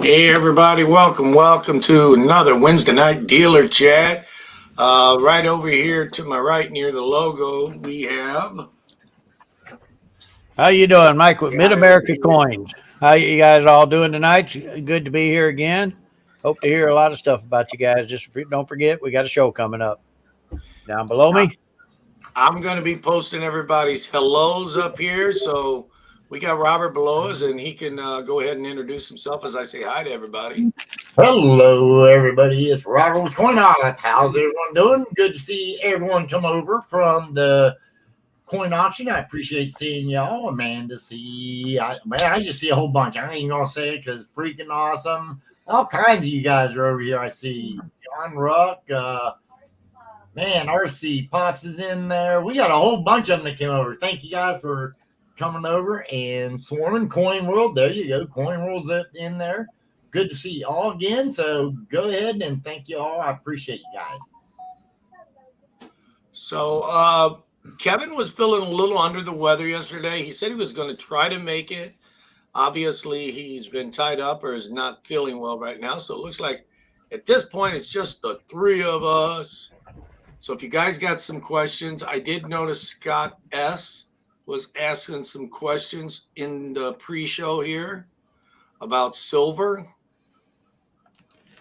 Hey everybody, welcome to another Wednesday night dealer chat. Right over here to my right near the logo, we have How you doing, Mike, with guy over Mid-America here. Coins? How you guys all doing tonight? Good to be here again. Hope to hear a lot of stuff about you guys. Just don't forget, we got a show coming up down below Uh, me. I'm going to be posting everybody's hellos up here, so we got Robert below us, and he can go ahead and introduce himself as I say hi to everybody. Hello, everybody. It's Robert with Coin Op. How's everyone doing? Good to see everyone come over from the coin auction. I appreciate seeing y'all. Amanda, I just see a whole bunch. I ain't even gonna say it because it's freaking awesome. All kinds of you guys are over here. I see John Ruck. RC Pops is in there. We got a whole bunch of them that came over. Thank you guys for coming over and swarming Coin World. There you go. Coin World's in there. Good to see you all again. So go ahead and thank you all. I appreciate you guys. So Kevin was feeling a little under the weather yesterday. He said he was going to try to make it. Obviously, he's been tied up or is not feeling well right now. So it looks like at this point, it's just the three of us. So if you guys got some questions, I did notice Scott S. was asking some questions in the pre-show here about silver.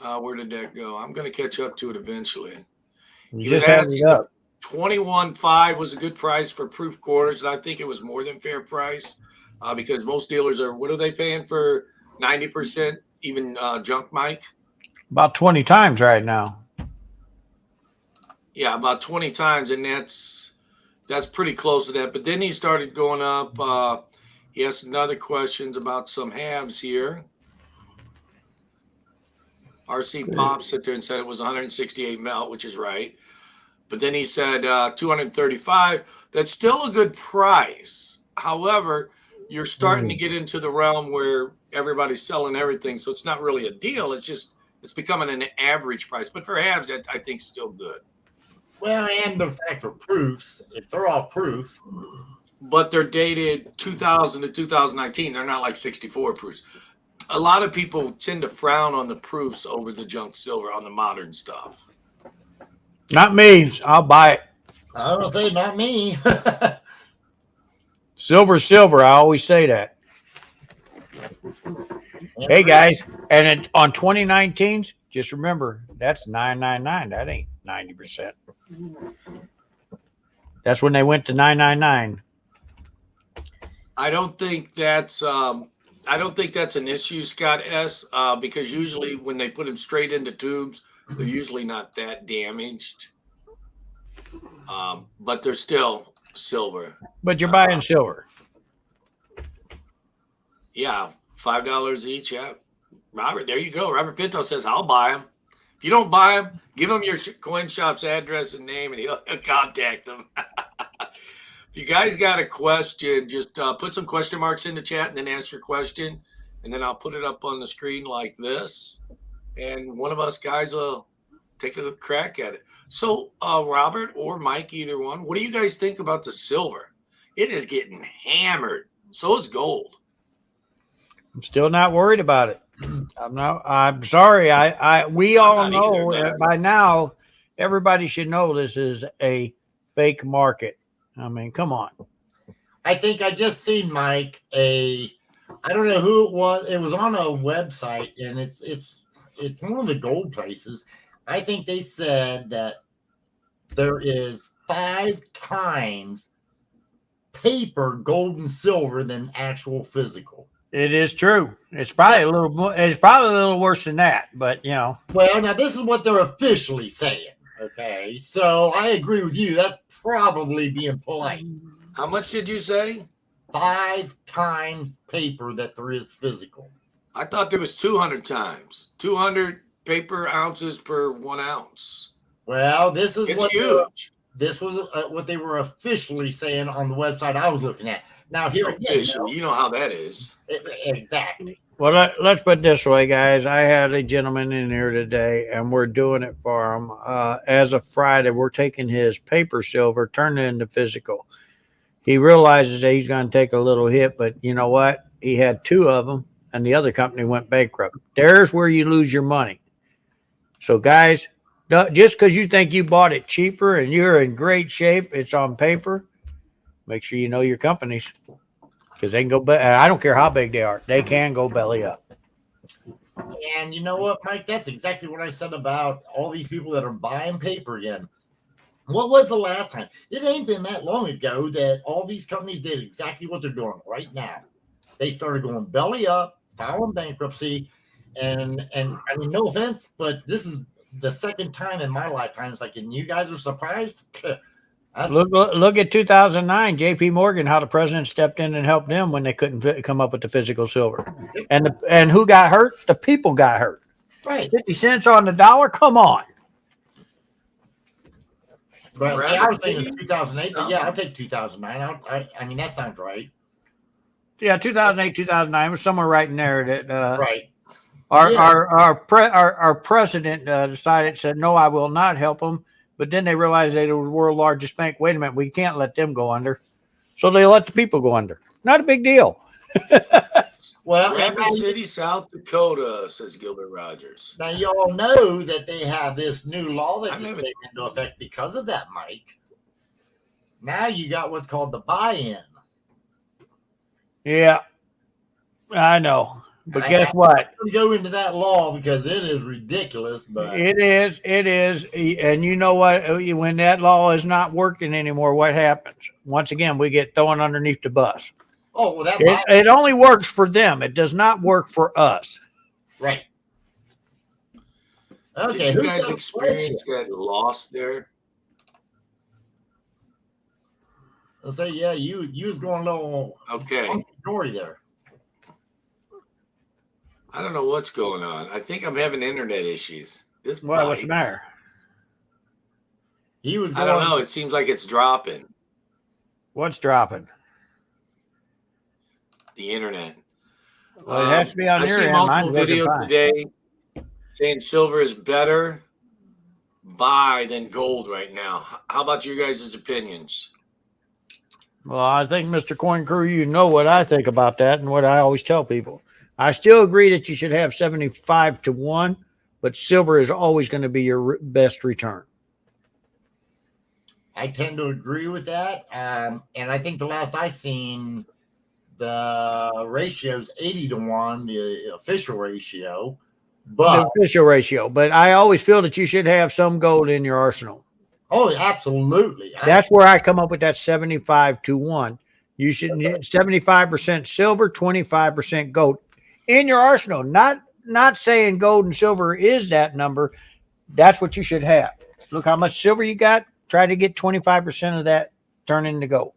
Where did that go? I'm going to catch up to it eventually. He was asking if 21.5 was a good price for proof quarters. And I think it was more than fair price because most dealers are, what are they paying for 90%, even junk, Mike? About 20 times right now. Yeah, about 20 times. And that's pretty close to that. But then he started going up. He asked another questions about some halves here. RC Pop sat there and said it was 168 melt, which is right. But then he said 235. That's still a good price. However, you're starting to get into the realm where everybody's selling everything. So it's not really a deal. It's becoming an average price. But for halves, I think still good. Well, and the fact of proofs, if they're all proof. But they're dated 2000 to 2019. They're not like 64 proofs. A lot of people tend to frown on the proofs over the junk silver on the modern stuff. Not me. I'll buy it. I don't say not me. Silver, silver. I always say that. Hey, guys. And on 2019s, just remember, that's 999. That ain't 90%. That's when they went to 999. I don't think that's an issue, Scott S. Because usually when they put them straight into tubes, they're usually not that damaged. But they're still silver. But you're buying silver. Yeah, $5 each. Yeah, Robert, there you go. Robert Pinto says I'll buy them. If you don't buy them, give him your coin shop's address and name, and he'll contact them. If you guys got a question, just put some question marks in the chat and then ask your question. And then I'll put it up on the screen like this. And one of us guys will take a crack at it. So, Robert or Mike, either one, what do you guys think about the silver? It is getting hammered. So is gold. I'm still not worried about it. I'm sorry. We all know by now, everybody should know this is a fake market. I mean, come on. I think I just seen Mike I don't know who it was. It was on a website, and it's one of the gold places. I think they said that there is 5 times paper gold and silver than actual physical. It is true. It's probably a little more. It's probably a little worse than that, but you know. Well, now this is what they're officially saying. Okay, so I agree with you. That's probably being polite. How much did you say? 5 times paper that there is physical. I thought there was 200 times. 200 paper ounces per 1 ounce. Well, this is huge. This was what they were officially saying on the website I was looking at. Now, here again, you know how that is. Exactly. Well, let's put it this way, guys. I had a gentleman in here today, and we're doing it for him. As of Friday, we're taking his paper silver, turning it into physical. He realizes that he's going to take a little hit, but you know what? He had 2 of them, and the other company went bankrupt. There's where you lose your money. So, guys, just because you think you bought it cheaper and you're in great shape, it's on paper. Make sure you know your companies because they can go. I don't care how big they are; they can go belly up. And you know what, Mike? That's exactly what I said about all these people that are buying paper again. What was the last time? It ain't been that long ago that all these companies did exactly what they're doing right now. They started going belly up, filing bankruptcy, and I mean, no offense, but this is the second time in my lifetime. It's like, and you guys are surprised. Look at 2009, J.P. Morgan, how the president stepped in and helped them when they couldn't come up with the physical silver. And who got hurt? The people got hurt. Right. 50 cents on the dollar? Come on. But see, I was thinking 2008, but yeah, I'll take 2009. I mean, that sounds right. Yeah, 2008, 2009 was somewhere right in there. That right. Our president said, no, I will not help them. But then they realized they were the world's largest bank. Wait a minute, we can't let them go under. So they let the people go under. Not a big deal. Well, Rapid City, South Dakota, says Gilbert Rogers. Now, you all know that they have this new law that just came into effect because of that, Mike. Now you got what's called the buy-in. Yeah, I know. But guess what? I'm go into that law because it is ridiculous. But it is. And you know what? When that law is not working anymore, what happens? Once again, we get thrown underneath the bus. Oh, well, it only works for them. It does not work for us. Right. Okay. Did you guys experience that loss there? I'll say, yeah, you was going a little story there. I don't know what's going on. I think I'm having internet issues. What's the matter? He was. I don't know. It seems like it's dropping. What's dropping? The internet. Well, it has to be on your end. I see multiple videos today saying silver is better buy than gold right now. How about your guys' opinions? Well, I think, Mr. Coin Crew, you know what I think about that and what I always tell people. I still agree that you should have 75 to 1, but silver is always going to be your best return. I tend to agree with that. And I think the last I seen, the ratio is 80 to 1, the official ratio. But the official ratio. But I always feel that you should have some gold in your arsenal. Oh, absolutely. That's where I come up with that 75 to 1. You should 75% silver, 25% gold in your arsenal. Not saying gold and silver is that number. That's what you should have. Look how much silver you got. Try to get 25% of that turn into gold.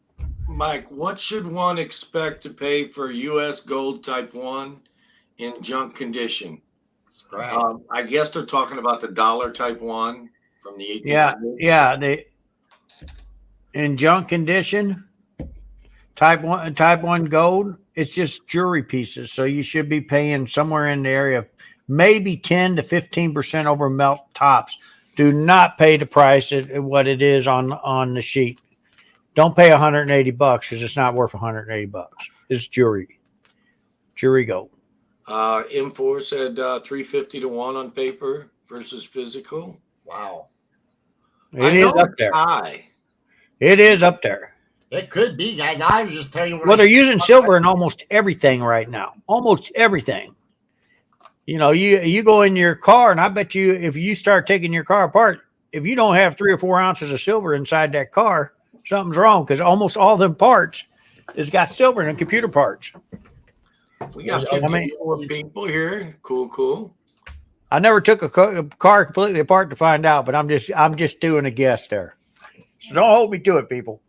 Mike, what should one expect to pay for U.S. gold type 1 in junk condition? Right. I guess they're talking about the dollar type 1 from the 1800s. Yeah. In junk condition, type 1 gold, it's just jewelry pieces. So you should be paying somewhere in the area of maybe 10 to 15% over melt tops. Do not pay the price at what it is on the sheet. Don't pay $180 because it's not worth $180. It's jewelry gold. M4 said 350 to 1 on paper versus physical. Wow. It is up there. High. It is up there. It could be, guys. I was just telling you. Well, they're using silver in almost everything right now. Almost everything. You know, you go in your car, and I bet you if you start taking your car apart, if you don't have 3 or 4 ounces of silver inside that car, something's wrong because almost all them parts has got silver in them, computer parts. We got 54 people here. Cool. I never took a car completely apart to find out, but I'm just doing a guess there. So don't hold me to it, people.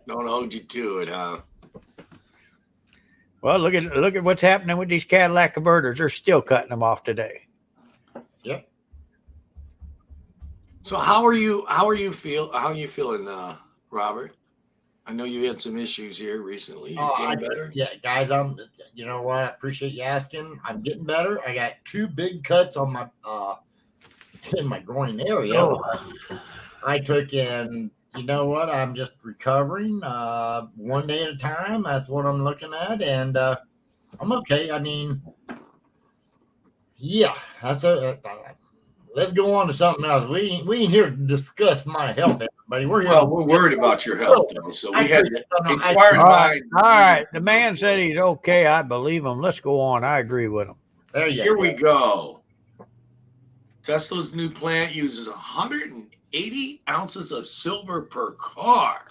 Don't hold you to it, huh? Well, look at what's happening with these Cadillac converters. They're still cutting them off today. Yep. So how are you feeling, Robert? I know you had some issues here recently. You feeling better? Yeah, guys, you know what? I appreciate you asking. I'm getting better. I got 2 big cuts on my in my groin area. Oh. I took in, you know what? I'm just recovering one day at a time. That's what I'm looking at. And I'm okay. I mean, yeah, that's a. Let's go on to something else. We ain't here to discuss my health, everybody. We're here. Well, we're worried about your health, though. So we had inquired All by. right. The man said he's okay. I believe him. Let's go on. I agree with him. There you Here go. we go. Tesla's new plant uses 180 ounces of silver per car.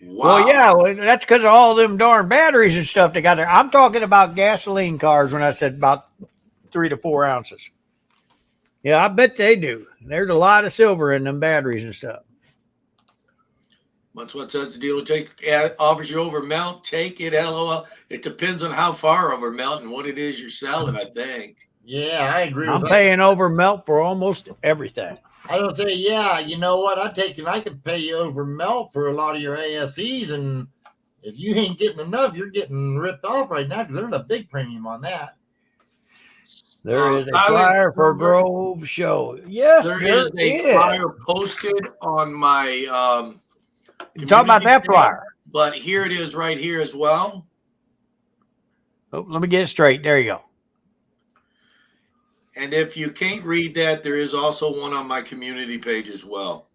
Wow. Well, yeah, that's because of all them darn batteries and stuff they got there. I'm talking about gasoline cars when I said about 3 to 4 ounces. Yeah, I bet they do. There's a lot of silver in them batteries and stuff. That's what says the deal. Offers you over melt, take it. LOL. It depends on how far over melt and what it is you're selling, I think. Yeah, I agree. I'm paying over melt for almost everything. I was gonna say, yeah, you know what? I could pay you over melt for a lot of your ASEs, and if you ain't getting enough, you're getting ripped off right now because there's a big premium on that. There is a flyer for Grove Show. Yes, there is a flyer posted on my. You talking about that flyer? But here it is, right here as well. Oh, let me get it straight. There you go. And if you can't read that, there is also one on my community page as well.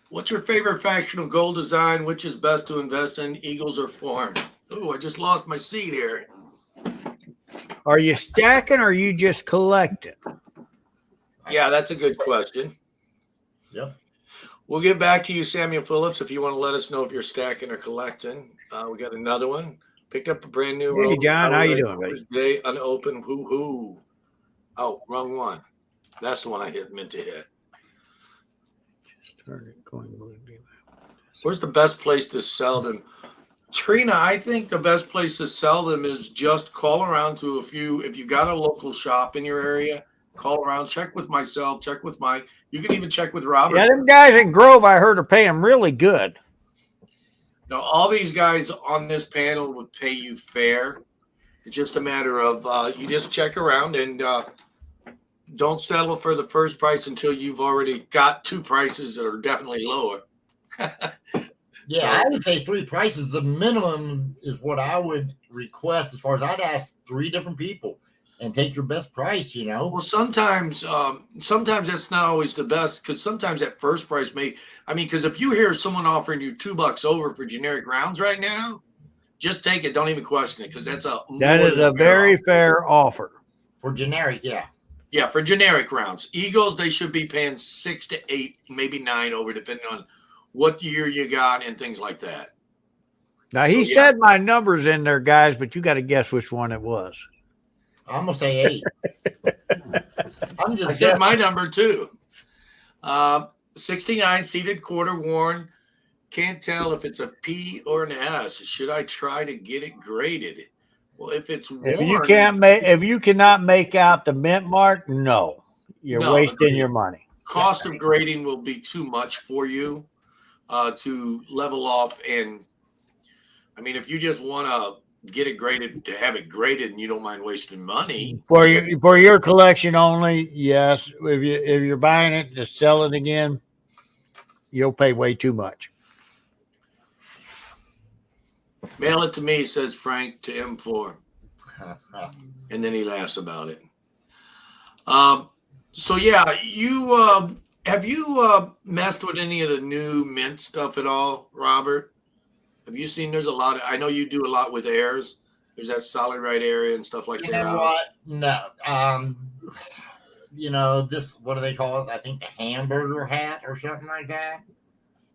What's your favorite fractional gold design? Which is best to invest in, Eagles or Form? Oh, I just lost my seat here. Are you stacking or are you just collecting? Yeah, that's a good question. Yep. We'll get back to you, Samuel Phillips, if you want to let us know if you're stacking or collecting. We got another one. Picked up a brand new. Hey, John, how you doing, buddy? Today, unopened. Woo-hoo. Oh, wrong one. That's the one I meant to hit. Where's the best place to sell them? Trina, I think the best place to sell them is just call around to a few. If you got a local shop in your area, call around, check with myself, check with Mike. You can even check with Robert. Yeah, them guys in Grove, I heard, are paying really good. Now, all these guys on this panel would pay you fair. It's just a matter of you just check around and don't settle for the first price until you've already got two prices that are definitely lower. Yeah, I would say 3 prices. The minimum is what I would request as far as I'd ask 3 different people and take your best price, you know? Well, sometimes that's not always the best because sometimes that first price because if you hear someone offering you $2 over for generic rounds right now, just take it. Don't even question it because that is a very fair offer. For generic, yeah. Yeah, for generic rounds. Eagles, they should be paying 6 to 8, maybe 9 over, depending on what year you got and things like that. Now, he said my numbers in there, guys, but you got to guess which one it was. I'm going to say 8. I said my number too. 69 seated, quarter worn. Can't tell if it's a P or an S. Should I try to get it graded? Well, if it's worn, if you cannot make out the mint mark, no, you're wasting your money. Cost of grading will be too much for you to level off. And I mean, if you just want to get it graded to have it graded and you don't mind wasting money for your collection only, yes. If you're buying it to sell it again, you'll pay way too much. Mail it to me, says Frank to M4. And then he laughs about it. So yeah, you have you messed with any of the new mint stuff at all, Robert? Have you seen there's a lot of, I know you do a lot with airs. There's that solid right area and stuff like that. You know what? No. You know, this, what do they call it? I think the hamburger hat or something like that.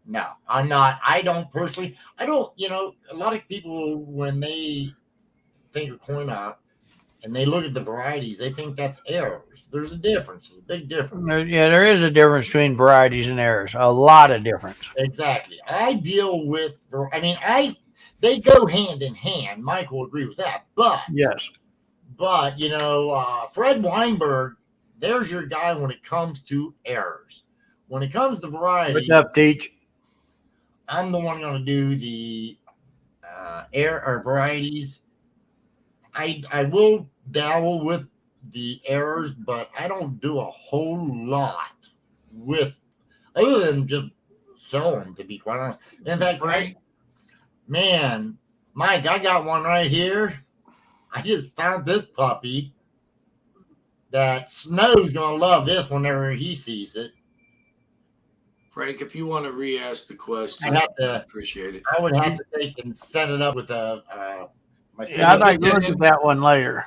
No, I'm not. I don't, you know, a lot of people, when they think of coin op and they look at the varieties, they think that's errors. There's a difference. There's a big difference. There is a difference between varieties and errors. A lot of difference. Exactly. I deal with, they go hand in hand. Mike will agree with that. But, yes. But, you know, Fred Weinberg, there's your guy when it comes to errors. When it comes to variety. What's up, Teach? I'm the one going to do the varieties. I will dabble with the errors, but I don't do a whole lot with, other than just sell them, to be quite honest. In fact, Mike, I got one right here. I just found this puppy that Snow's going to love this whenever he sees it. Frank, if you want to re-ask the question, I'd have to, appreciate it. I would have to take and set it up with my Yeah, I'd like to look at that one later.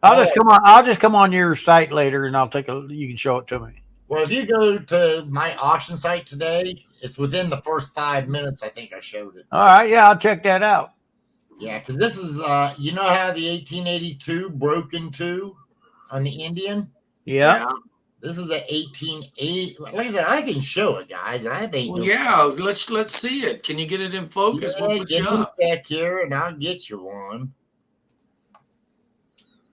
I'll just come on your site later, and I'll take a. You can show it to me. Well, if you go to my auction site today, it's within the first 5 minutes. I think I showed it. All right, yeah, I'll check that out. Yeah, because this is, you know how the 1882 broke into on the Indian? Yeah. This is a 1880. Like I said, I can show it, guys. I think. Well, yeah, let's see it. Can you get it in focus? Yeah, We'll put give you me up. a sec here, and I'll get you one.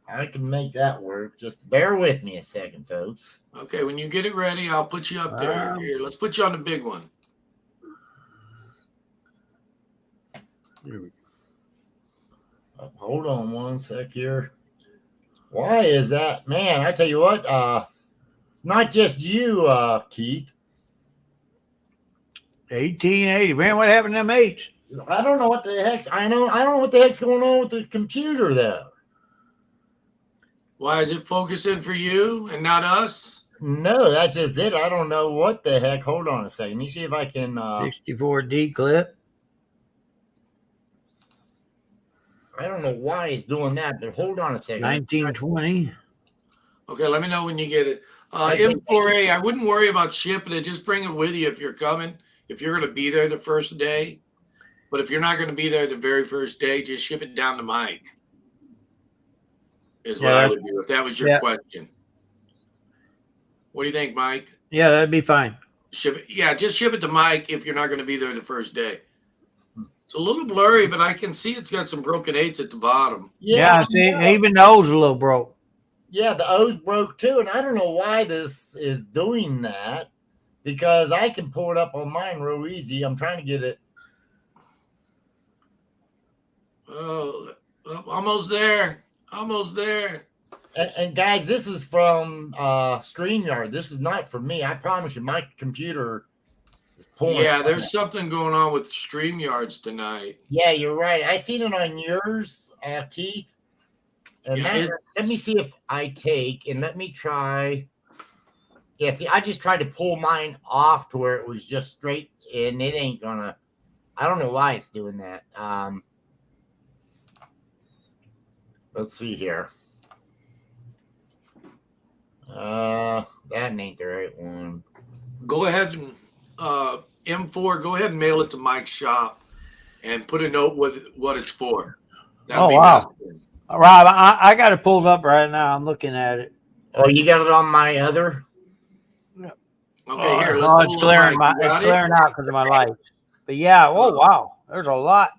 I can make that work. Just bear with me a second, folks. Okay, when you get it ready, I'll put you up there. Here, let's put you on the big one. Hold on one sec here. Why is that? Man, I tell you what, it's not just you, Keith. 1880. Man, what happened to them eights? I don't know what the heck's I don't know what the heck's going on with the computer though. Why is it focusing for you and not us? No, that's just it. I don't know what the heck. Hold on a second. Let me see if I can 64D clip. I don't know why it's doing that, but hold on a second. 1920. Okay, let me know when you get it. I think- M4A, I wouldn't worry about shipping it. Just bring it with you if you're coming. If you're going to be there the first day. But if you're not going to be there the very first day, just ship it down to Mike. Is what I would do if that was your question. What do you think, Mike? Yeah, that'd be fine. Ship it. Yeah, just ship it to Mike if you're not going to be there the first day. It's a little blurry, but I can see it's got some broken eights at the bottom. Yeah, see, even the O's a little broke. Yeah, the O's broke too, and I don't know why this is doing that because I can pull it up on mine real easy. I'm trying to get it. Oh, almost there. Almost there. And guys, this is from StreamYard. This is not for me. I promise you, my computer is pulling. Yeah, there's something going on with StreamYards tonight. Yeah, you're right. I seen it on yours, Keith. And Yeah, let me see if I take and let me try. Yeah, see, I just tried to pull mine off to where it was just straight, and it ain't gonna. I don't know why it's doing that. Let's see here. That ain't the right one. Go ahead and M4. Go ahead and mail it to Mike's shop, and put a note with what it's for. Oh wow, Rob, I got it pulled up right now. I'm looking at it. Oh, you got it on my other? Okay, here. It's glaring out because of my lights. But yeah, oh wow, there's a lot.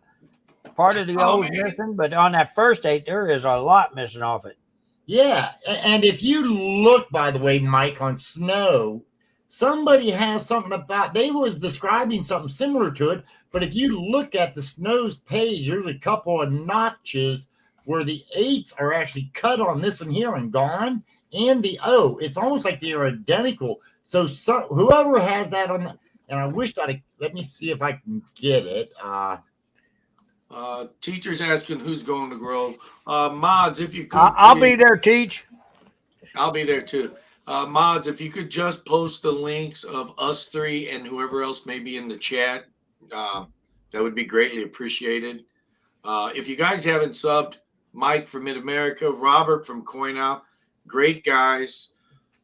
Part of the O's missing, but on that first eight, there is a lot missing off it. Yeah, and if you look, by the way, Mike, on Snow, somebody has something about, they was describing something similar to it, but if you look at the Snow's page, there's a couple of notches where the eights are actually cut on this one here and gone, and the O. It's almost like they're identical. So whoever has that on, and I wish let me see if I can get it. Teacher's asking who's going to Grove. Mods, if you could. I'll be there, Teach. I'll be there too. Mods, if you could just post the links of us three and whoever else may be in the chat, that would be greatly appreciated. If you guys haven't subbed, Mike from Mid-America, Robert from CoinOp, great guys.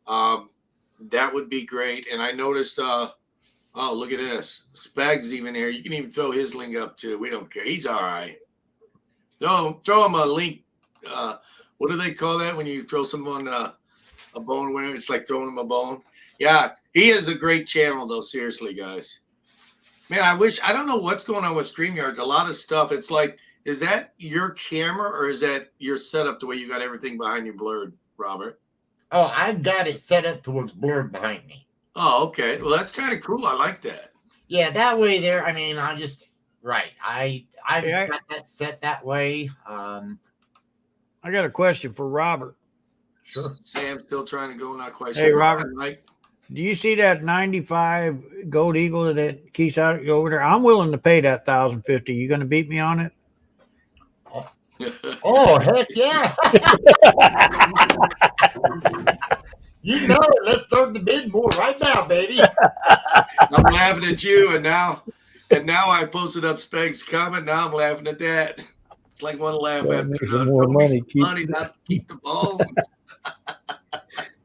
That would be great. And I noticed, oh, look at this. Spag's even here. You can even throw his link up too. We don't care. He's all right. Throw him a link. What do they call that when you throw someone a bone winner? It's like throwing him a bone. Yeah, he is a great channel though. Seriously, guys. Man, I don't know what's going on with StreamYards. A lot of stuff. It's like, is that your camera or is that your setup the way you got everything behind you blurred, Robert? Oh, I've got it set up towards blurred behind me. Oh, okay. Well, that's kind of cool. I like that. Yeah, that way there. I mean, I've got that set that way. I got a question for Robert. Sure. Sam's still trying to go, not quite sure. Hey, Robert, Mike. Do you see that 95 Gold Eagle that keeps out over there? I'm willing to pay that $1,050. You going to beat me on it? Oh, heck yeah. You know it. Let's start the bid more right now, baby. I'm laughing at you, and now I posted up Speg's comment. Now I'm laughing at that. It's like one laugh Yeah, after make some another. more Throw me money. some money, not keep the bones.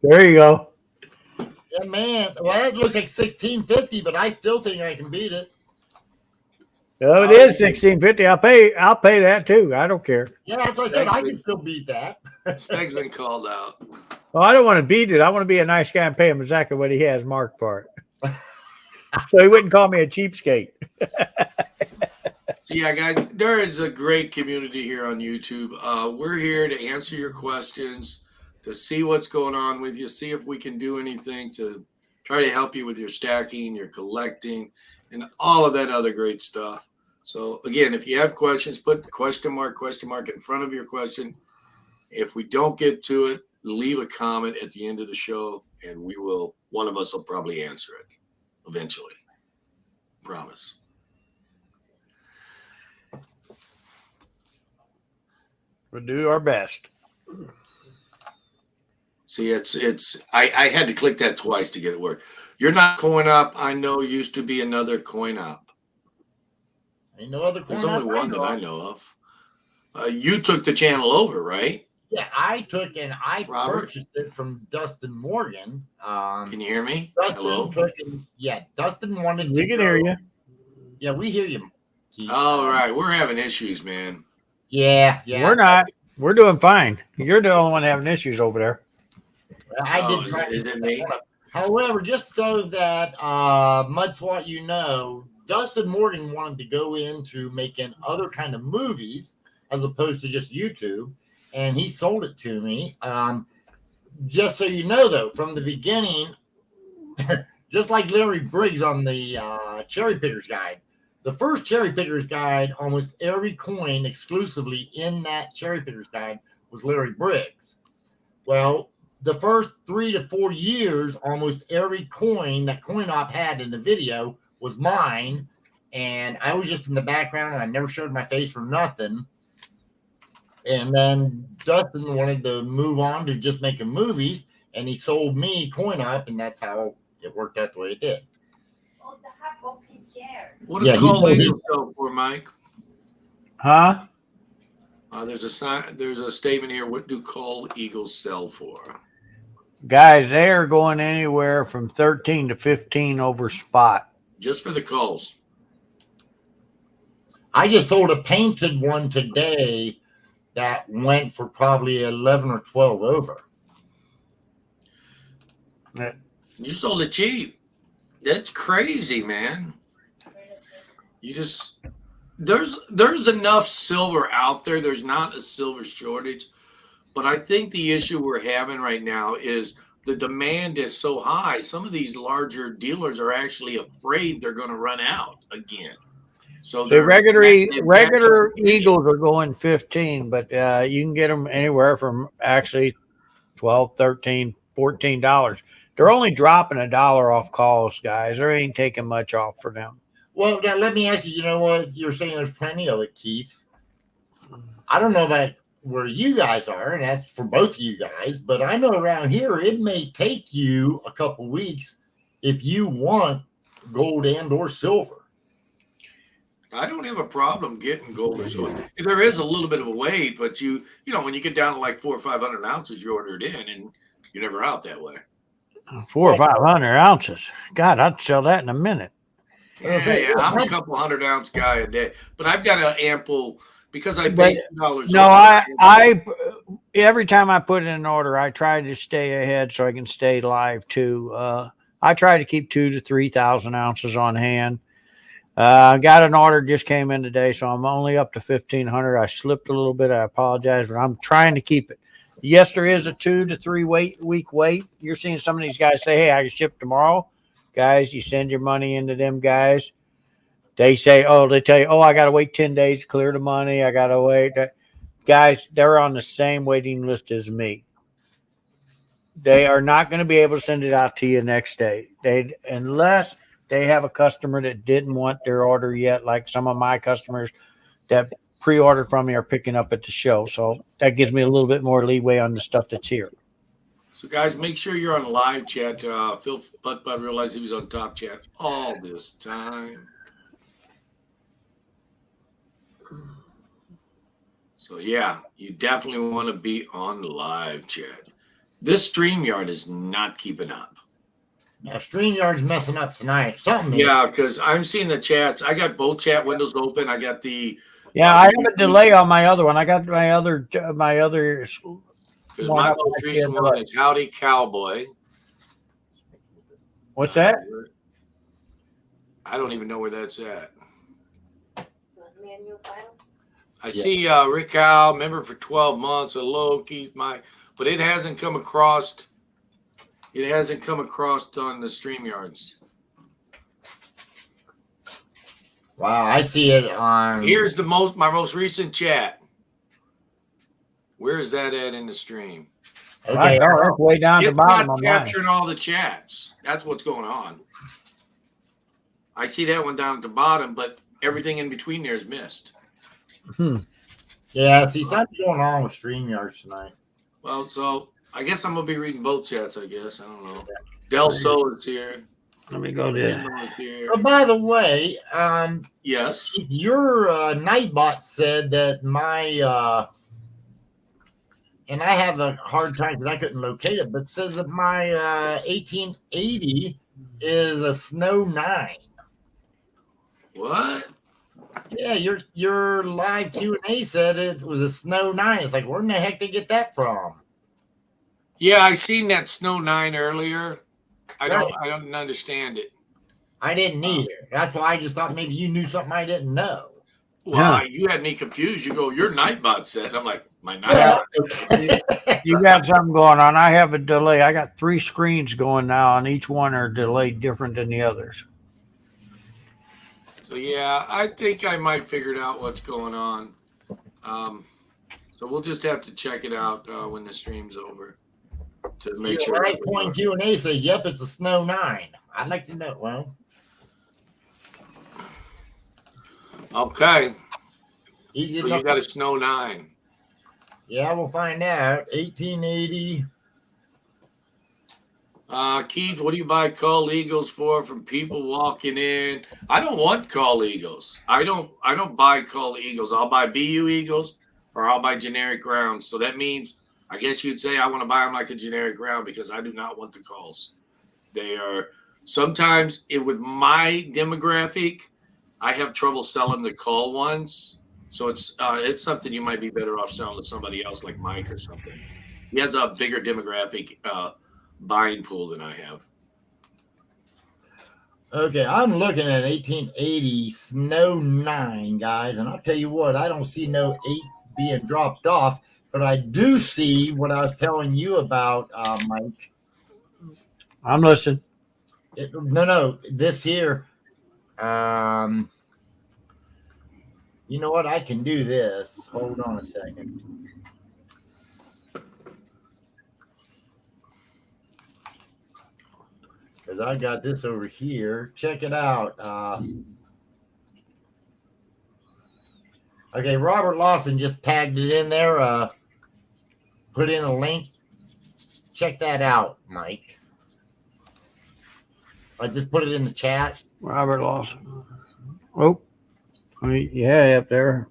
There you go. Yeah, man. Well, that looks like 1650, but I still think I can beat it. Oh, it is 1650. I'll pay that too. I don't care. Yeah, that's what I said. I can still beat that. Speg's been called out. Well, I don't want to beat it. I want to be a nice guy and pay him exactly what he has marked for it. So he wouldn't call me a cheapskate. Yeah, guys, there is a great community here on YouTube. We're here to answer your questions, to see what's going on with you, see if we can do anything to try to help you with your stacking, your collecting, and all of that other great stuff. So again, if you have questions, put question mark in front of your question. If we don't get to it, leave a comment at the end of the show, and one of us will probably answer it eventually. Promise. We'll do our best. See, I had to click that twice to get it work. You're not coin up. I know used to be another coin up. Ain't no other coin. There's only one that I know of. You took the channel over, right? Yeah, I took and I Robert? purchased it from Dustin Morgan. Can you hear me? Dustin Hello? Dustin wanted We to can go. hear you. Yeah, we hear you, Keith. All right, we're having issues, man. Yeah. We're not. We're doing fine. You're the only one having issues over there. I did. Is it me? However, just so that Mudswat, you know, Dustin Morgan wanted to go into making other kind of movies as opposed to just YouTube, and he sold it to me. Just so you know, though, from the beginning, just like Larry Briggs on the Cherry Pickers Guide, the first Cherry Pickers Guide, almost every coin exclusively in that Cherry Pickers Guide was Larry Briggs. Well, the first 3 to 4 years, almost every coin that CoinOp had in the video was mine, and I was just in the background, and I never showed my face for nothing. And then Dustin wanted to move on to just making movies, and he sold me CoinOp, and that's how it worked out the way it did. On the half of his share. What does call Eagle sell for, Mike? Huh? There's a statement here. What do Call Eagles sell for? Guys, they are going anywhere from 13 to 15 over spot. Just for the calls. I just sold a painted one today that went for probably 11 or 12 over. You sold it cheap. That's crazy, man. There's enough silver out there. There's not a silver shortage. But I think the issue we're having right now is the demand is so high. Some of these larger dealers are actually afraid they're going to run out again. So the regular Eagles are going 15, but you can get them anywhere from actually $12, $13, $14. They're only dropping $1 off calls, guys. They ain't taking much off for them. Well, now let me ask you, you know what? You're saying there's plenty of it, Keith. I don't know about where you guys are, and that's for both of you guys, but I know around here it may take you a couple weeks if you want gold and or silver. I don't have a problem getting gold or silver. There is a little bit of a wait, but you know, when you get down to like 400 or 500 ounces, you order it in, and you're never out that way. 400 or 500 ounces. God, I'd sell that in a minute. Yeah, I'm a couple 100-ounce guy a day, but I've got an ample because I paid $2. No, I every time I put in an order, I try to stay ahead so I can stay live too. I try to keep 2,000 to 3,000 ounces on hand. I got an order just came in today, so I'm only up to 1,500. I slipped a little bit. I apologize, but I'm trying to keep it. Yes, there is a 2 to 3 week wait. You're seeing some of these guys say, "Hey, I can ship tomorrow." Guys, you send your money into them guys. They say, they tell you, I got to wait 10 days to clear the money. I got to wait. Guys, they're on the same waiting list as me. They are not going to be able to send it out to you next day. Unless they have a customer that didn't want their order yet, like some of my customers that pre-ordered from me are picking up at the show. So that gives me a little bit more leeway on the stuff that's here. So, guys, make sure you're on live chat. Phil Butt realized he was on top chat all this time. So, yeah, you definitely want to be on live chat. This StreamYard is not keeping up. Now, StreamYard's messing up tonight. Something. Yeah, because I'm seeing the chats. I got both chat windows open. I got the. Yeah, I have a delay on my other one. I got my other. Because my most recent one is Howdy Cowboy. What's that? I don't even know where that's at. Me a new file? I see Rick Howe, member for 12 months. Hello, Keith, but it hasn't come across. It hasn't come across on the StreamYards. Wow, I see it on. Here's my most recent chat. Where is that at in the stream? Okay, it's way down to the It's bottom not of mine. capturing all the chats. That's what's going on. I see that one down at the bottom, but everything in between there is missed. Yeah, see something going on with StreamYards tonight. Well, so I guess I'm gonna be reading both chats. I guess I don't know. Del Sol is here. Let me go there. Emma is here. Oh, by the way, Yes. your Nightbot said that my and I have a hard time because I couldn't locate it, but says that my 1880 is a Snow 9. What? Yeah, your live Q&A said it was a Snow 9. It's like, where in the heck they get that from? Yeah, I seen that Snow 9 earlier. I don't understand it. I didn't either. That's why I just thought maybe you knew something I didn't know. Well, you had me confused. You go, your Nightbot said. I'm like, my Nightbot. You got something going on. I have a delay. I got 3 screens going now, and each one are delayed different than the others. So, yeah, I think I might figure out what's going on. So we'll just have to check it out when the stream's over to make sure. Right point Q&A says, yep, it's a Snow 9. I'd like to know. Well, okay. Easy So enough. you got a Snow 9. Yeah, we'll find out. 1880. Keith, what do you buy call eagles for from people walking in? I don't want call eagles. I don't buy call eagles. I'll buy BU eagles or I'll buy generic rounds. So that means I guess you'd say I want to buy them like a generic round because I do not want the calls. They are sometimes with my demographic, I have trouble selling the call ones. So it's something you might be better off selling to somebody else like Mike or something. He has a bigger demographic buying pool than I have. Okay, I'm looking at 1880 Snow 9, guys, and I'll tell you what, I don't see no 8s being dropped off, but I do see what I was telling you about, Mike. I'm listening. No, this here. You know what? I can do this. Hold on a second. Because I got this over here. Check it out. Okay, Robert Lawson just tagged it in there. Put in a link. Check that out, Mike. I just put it in the chat. Robert Lawson. Oh, yeah, up there.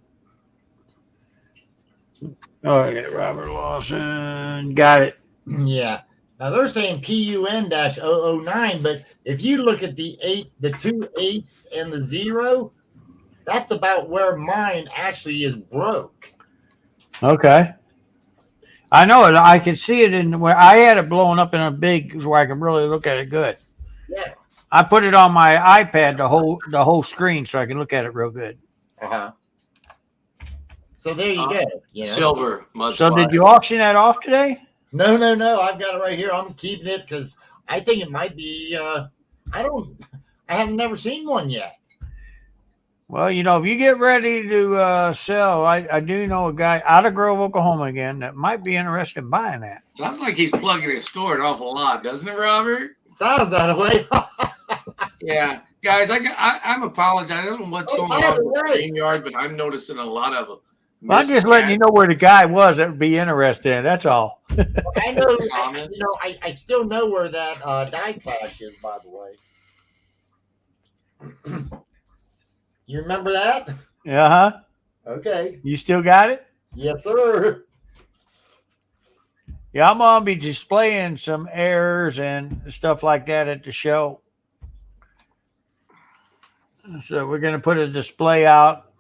Oh, I got Robert Lawson. Got it. Yeah. Now they're saying PUN-009, but if you look at the 2 8s and the 0, that's about where mine actually is broke. Okay. I know it. I can see it in where I had it blown up in a big where I can really look at it good. Yeah. I put it on my iPad the whole screen so I can look at it real good. Uh-huh. So there you go. You know? Silver. So did you auction that off today? No. I've got it right here. I'm keeping it because I think it might be. I haven't never seen one yet. Well, if you get ready to sell, I do know a guy out of Grove, Oklahoma again that might be interested in buying that. Sounds like he's plugging his store an awful lot, doesn't it, Robert? Sounds that way. Yeah, guys, I'm apologizing. I don't know what's going by on the with way- StreamYard, but I'm noticing a lot of Well, I'm just letting you know where the guy was that would be interested in. That's all. I know. Comments. I still know where that die clash is. By the way, you remember that? Uh-huh. Okay. You still got it? Yes, sir. Yeah, I'm gonna be displaying some errors and stuff like that at the show. So we're gonna put a display out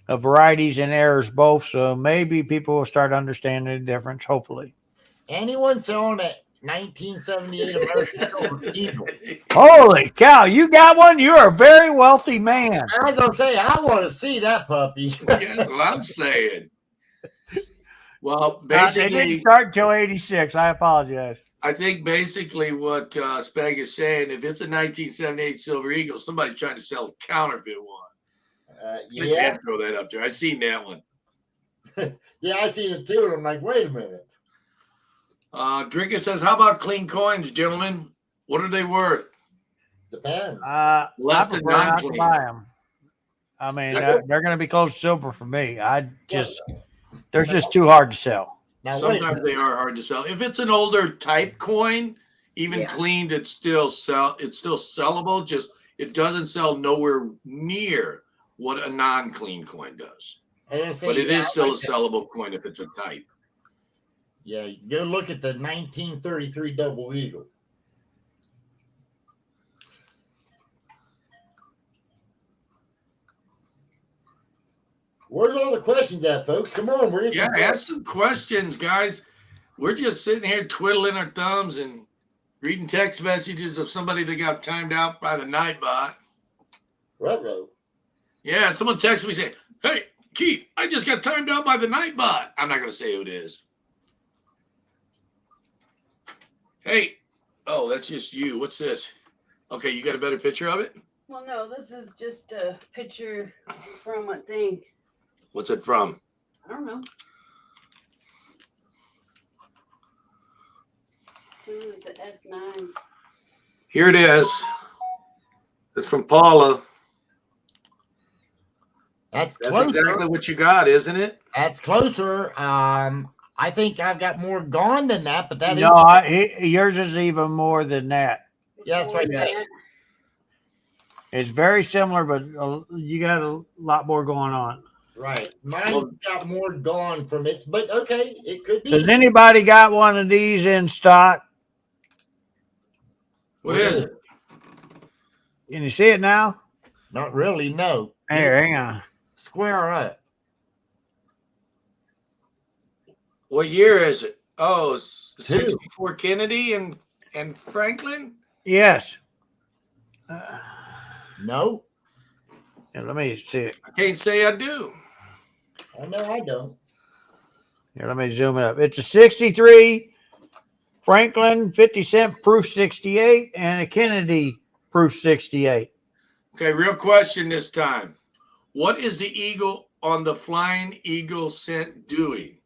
of varieties and errors both. So maybe people will start understanding the difference, hopefully. Anyone selling a 1978 American Silver Eagle? Holy cow, you got one? You're a very wealthy man. I was gonna say I want to see that puppy. That's what I'm saying. Well, They didn't basically, start until 86. I apologize. I think basically what Speg is saying, if it's a 1978 Silver Eagle, somebody's trying to sell a counterfeit one. I just had Yeah, to throw that up there. I've seen that one. yeah, I seen it too. And I'm like, wait a minute. Drinker says, "How about clean coins, gentlemen? What are they worth?" Depends. Less I than prefer not to non-clean. buy them. I mean, they're going to be close to silver for me. They're just too hard to sell. Now, wait a Sometimes minute. they are hard to sell. If it's an older type coin, even Yeah. cleaned, it's still sellable. Just it doesn't sell nowhere near what a non-clean coin does. I was gonna say, But it yeah, is I still like a that. sellable coin if it's a type. Yeah, go look at the 1933 Double Eagle. Where's all the questions at, folks? Come on, where's Yeah, ask some questions, guys. We're just sitting here twiddling our thumbs and reading text messages of somebody that got timed out by the Nightbot. Ruh-roh. Yeah, someone texted me saying, "Hey, Keith, I just got timed out by the Nightbot." I'm not going to say who it is. Hey, oh, that's just you. What's this? Okay, you got a better picture of it? Well, no, this is just a picture from a thing. What's it from? I don't know. This is the S9. Here it is. It's from Paula. That's That's closer. exactly what you got, isn't it? That's closer. I think I've got more gone than that, but that is. No, yours is even more than that. Yeah, that's what I Before said. that. It's very similar, but you got a lot more going on. Right. Mine Well- got more gone from it, but okay, it could be. Does anybody got one of these in stock? What is it? Can you see it now? Not really, no. Here, hang on. Square up. What year is it? Oh, Two. 64 Kennedy and Franklin? Yes. No. Yeah, let me see it. I can't say I do. Oh, no, I don't. Here, let me zoom it up. It's a 63 Franklin 50-cent proof 68 and a Kennedy proof 68. Okay, real question this time. What is the eagle on the Flying Eagle cent doing?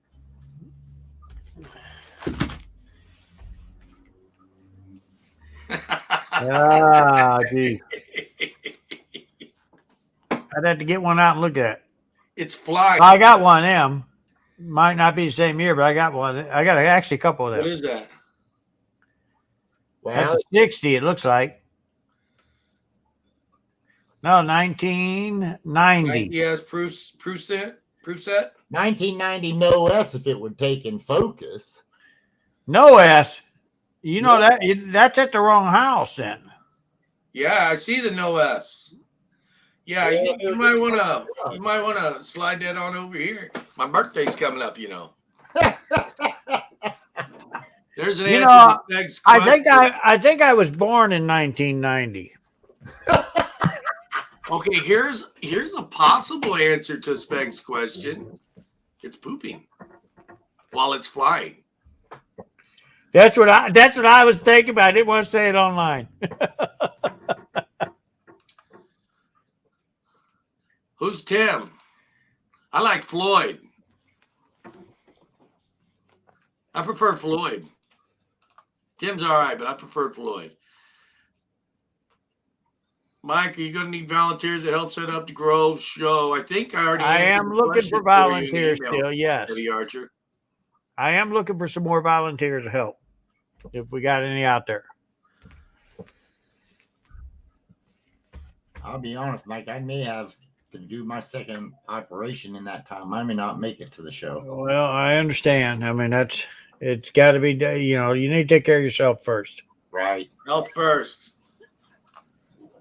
Ah, gee. I'd have to get one out and look at it. It's flying. I got one of them. Might not be the same year, but I got one. I got actually a couple of What them. is that? That's Well, a 60, it looks like. No, 1990. Yes, proof set. 1990 no S if it would take in focus. No S. You know that's at the wrong house then. Yeah, I see the no S. Yeah, Yeah, you might wanna slide that on over here. My birthday's coming up, you know. There's an You answer know, to Meg's I question. think I was born in 1990. Okay, here's a possible answer to Speg's question. It's pooping while it's flying. That's what I was thinking, but I didn't want to say it online. Who's Tim? I like Floyd. I prefer Floyd. Tim's all right, but I prefer Floyd. Mike, are you going to need volunteers to help set up the Grove show? I think I already I answered am the looking question for for you in volunteers email, still. Yes, Eddie Archer. I am looking for some more volunteers to help. If we got any out there. I'll be honest, Mike. I may have to do my second operation in that time. I may not make it to the show. Well, I understand. I mean, it's got to be. You need to take care of yourself first. Right. Health first.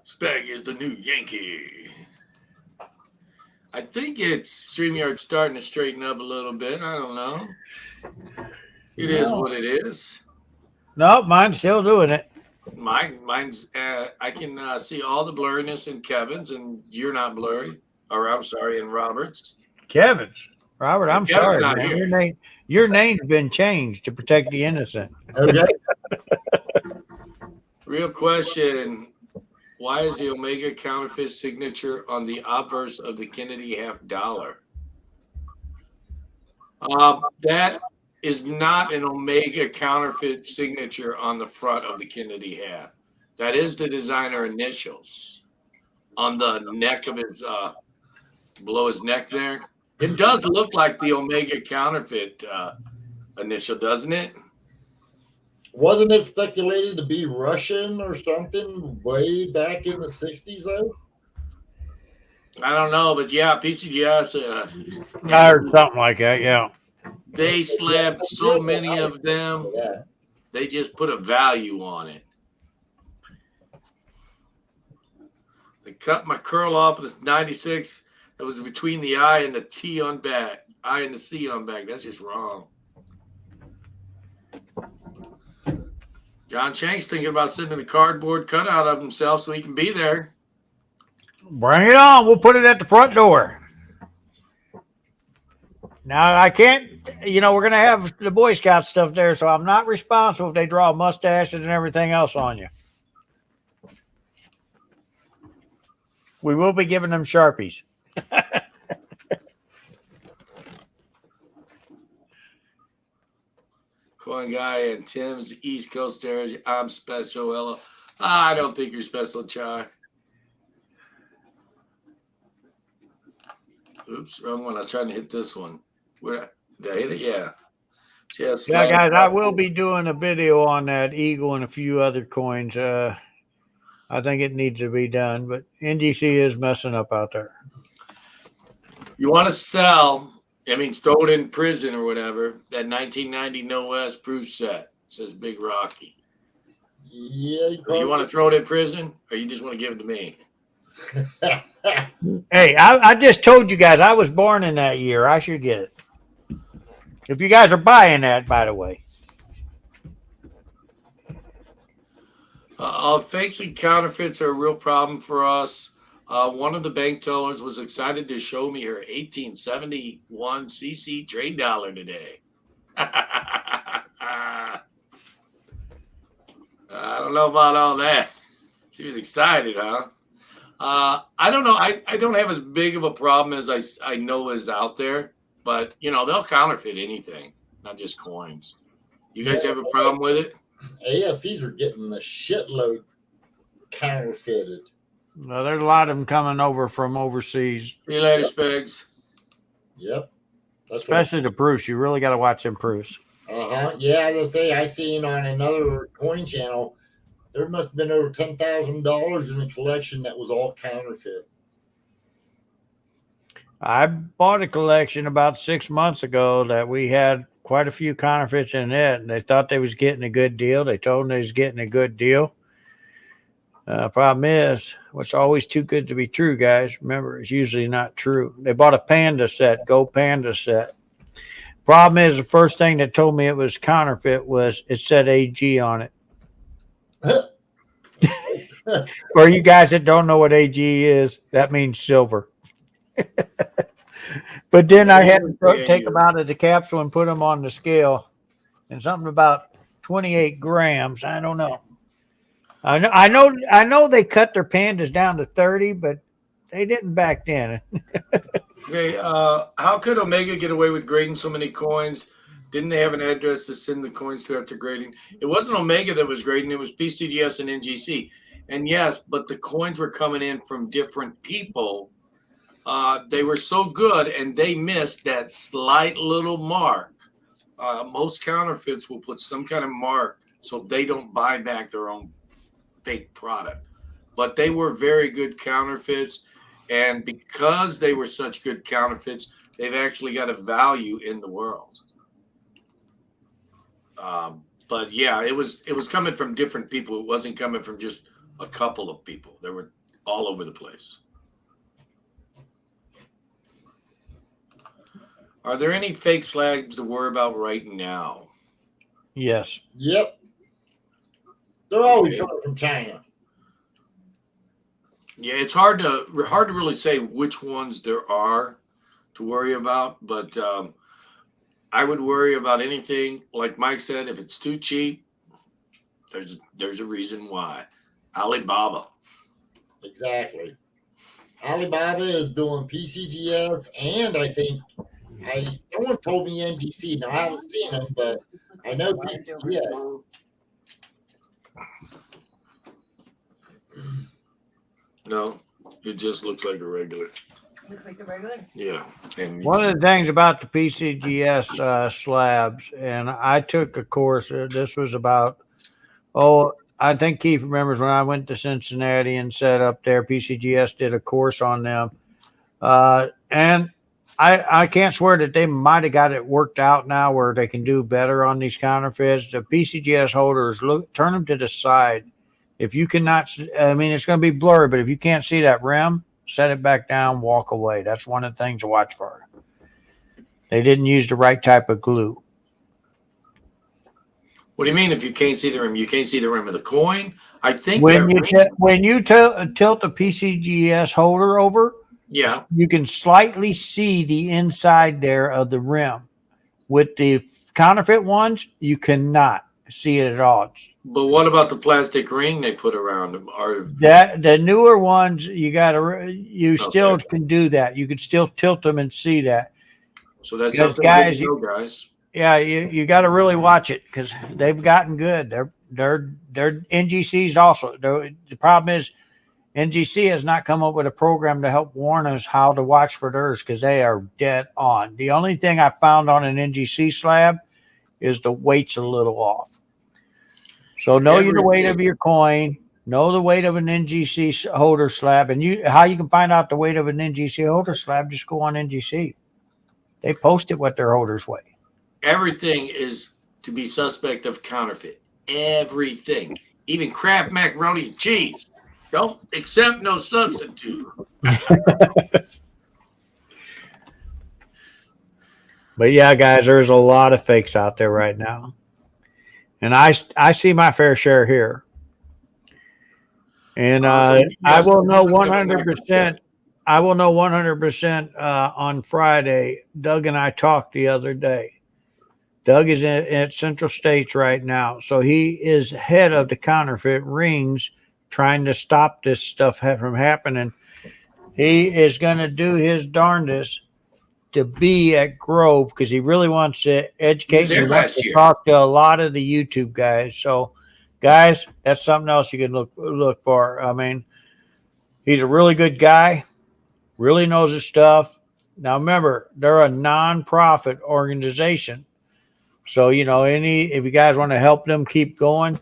Speg is the new Yankee. I think it's StreamYard starting to straighten up a little bit. I don't know. It is what it is. No, mine's still doing it. Mine's. I can see all the blurriness in Kevin's, and you're not blurry. Or I'm sorry, in Robert's. Kevin's. Robert, I'm Kevin's sorry, not man. here. Your name's been changed to protect the innocent. Okay. Real question. Why is the Omega counterfeit signature on the obverse of the Kennedy $50? That is not an Omega counterfeit signature on the front of the Kennedy half. That is the designer initials on the neck of his, below his neck there. It does look like the Omega counterfeit initial, doesn't it? Wasn't it speculated to be Russian or something way back in the 60s, though? I don't know, but yeah, PCGS. I heard something like that. Yeah. They slapped so many of them. Yeah. They just put a value on it. They cut my curl off of this 96. That was between the I and the T on back. I and the C on back. That's just wrong. John Shank's thinking about sending a cardboard cutout of himself so he can be there. Bring it on. We'll put it at the front door. Now, I can't, we're going to have the Boy Scout stuff there, so I'm not responsible if they draw mustaches and everything else on you. We will be giving them Sharpies. Coin Guy and Tim's East Coast area. I'm special, Ella. I don't think you're special, Chai. Oops, wrong one. I was trying to hit this one. Where did I hit it? Yeah. Yeah, guys, I will be doing a video on that Eagle and a few other coins. I think it needs to be done, but NGC is messing up out there. You want to sell, throw it in prison or whatever, that 1990 No West proof set, says Big Rocky. Yeah. You want to throw it in prison, or you just want to give it to me? Hey, I just told you guys I was born in that year. I should get it. If you guys are buying that, by the way. Fakes and counterfeits are a real problem for us. One of the bank tellers was excited to show me her 1871 CC trade dollar today. I don't know about all that. She was excited, huh? I don't know. I don't have as big of a problem as I know is out there, but they'll counterfeit anything, not just coins. You guys have a problem with it? ASCs are getting a shitload counterfeited. Well, there's a lot of them coming over from overseas. See you later, Spegs. Yep. Especially the proofs. You really got to watch them proofs. Yeah, I was gonna say I seen on another coin channel there must have been over $10,000 in the collection that was all counterfeit. I bought a collection about 6 months ago that we had quite a few counterfeits in it, and they thought they was getting a good deal. They told them they was getting a good deal. Problem is, what's always too good to be true, guys. Remember, it's usually not true. They bought a panda set, gold panda set. Problem is, the first thing that told me it was counterfeit was it said AG on it. For you guys that don't know what AG is, that means silver. But then I had to take them out of the capsule and put them on the scale, and something about 28 grams. I don't know. I know they cut their pandas down to 30, but they didn't back then. Okay, how could Omega get away with grading so many coins? Didn't they have an address to send the coins to after grading? It wasn't Omega that was grading. It was PCDS and NGC. And yes, but the coins were coming in from different people. They were so good, and they missed that slight little mark. Most counterfeits will put some kind of mark so they don't buy back their own fake product. But they were very good counterfeits, and because they were such good counterfeits, they've actually got a value in the world. But yeah, it was coming from different people. It wasn't coming from just a couple of people. They were all over the place. Are there any fake slabs to worry about right now? Yes. Yep. They're always coming from China. Yeah, it's hard to really say which ones there are to worry about, but I would worry about anything. Like Mike said, if it's too cheap, there's a reason why. Alibaba. Exactly. Alibaba is doing PCGS, and I think someone told me NGC. Now I haven't seen them, but I know PCGS. No, it just looks like a regular. Looks like a regular. Yeah. And One of the things about the PCGS slabs, and I took a course. This was about, I think Keith remembers when I went to Cincinnati and set up there. PCGS did a course on them, and I can't swear that they might have got it worked out now where they can do better on these counterfeits. The PCGS holders, turn them to the side. If you cannot, I mean, it's going to be blurry, but if you can't see that rim, set it back down, walk away. That's one of the things to watch for. They didn't use the right type of glue. what do you mean if you can't see the rim? You can't see the rim of the coin? I think When you tilt the PCGS holder over, yeah, you can slightly see the inside there of the rim. With the counterfeit ones, you cannot see it at all. but what about the plastic ring they put around them? Are That the newer ones, you still can do that. You can still tilt them and see that. so that's Because something guys, to know, guys. Yeah, you got to really watch it because they've gotten good. They're NGCs also. The problem is NGC has not come up with a program to help warn us how to watch for theirs because they are dead on. The only thing I found on an NGC slab is the weight's a little off. So know the weight of your coin, know the weight of an NGC holder slab, and how you can find out the weight of an NGC holder slab. Just go on NGC. They posted what their holders weigh. Everything is to be suspect of counterfeit. Everything, even Kraft macaroni and cheese. Don't accept no substitute. But yeah, guys, there's a lot of fakes out there right now. And I see my fair share here. And I will know 100%. I will know 100% on Friday. Doug and I talked the other day. Doug is at Central States right now. So he is head of the counterfeit rings trying to stop this stuff from happening. He is going to do his darndest to be at Grove because he really wants to educate and talk to a lot of the YouTube guys. So, guys, that's something else you can look for. I mean, he's a really good guy, really knows his stuff. Now, remember, they're a non-profit organization. So, if you guys want to help them keep going,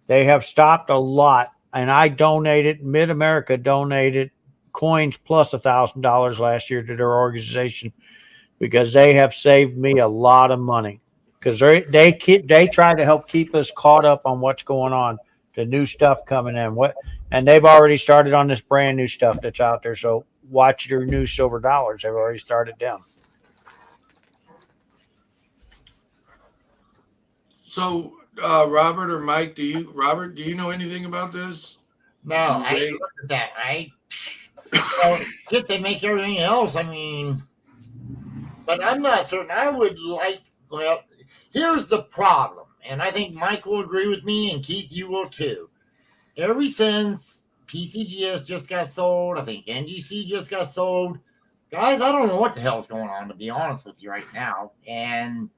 they have stopped a lot. And I donated, Mid-America donated coins plus $1,000 last year to their organization because they have saved me a lot of money. Because they try to help keep us caught up on what's going on, the new stuff coming in. And they've already started on this brand new stuff that's out there. So watch your new silver dollars. They've already started them. So, Robert or Mike, do you know anything about this? No, I ain't looked at that, right? Well, shit, they make everything else. I mean, but I'm not certain. I would like, well, here's the problem. And I think Mike will agree with me, and Keith, you will too. Ever since PCGS just got sold, I think NGC just got sold. Guys, I don't know what the hell's going on, to be honest with you right now. And,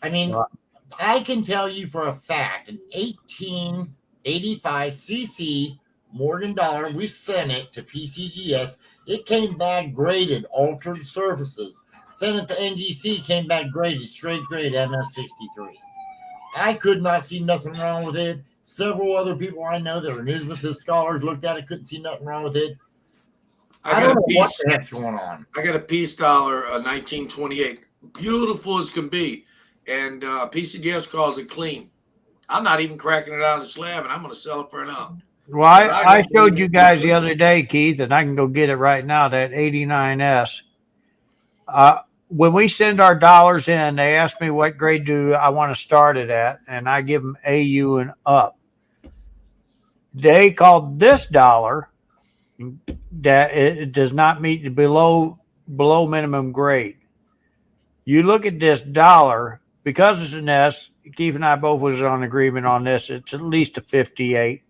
I mean, I can tell you for a fact, an 1885 CC Morgan dollar. We sent it to PCGS. It came back graded, altered surfaces. Sent it to NGC, came back graded, straight grade MS63. I could not see nothing wrong with it. Several other people I know that are numismatist scholars looked at it, couldn't see nothing wrong with it. I don't know what the heck's going on. I got a piece dollar, 1928, beautiful as can be, and PCGS calls it clean. I'm not even cracking it out of the slab, and I'm going to sell it for an ounce. Well, I showed you guys the other day, Keith, and I can go get it right now, that 89S. When we send our dollars in, they ask me what grade do I want to start it at, and I give them AU and up. They called this dollar that it does not meet the below minimum grade. You look at this dollar, because it's an S, Keith and I both was on agreement on this. It's at least a 58,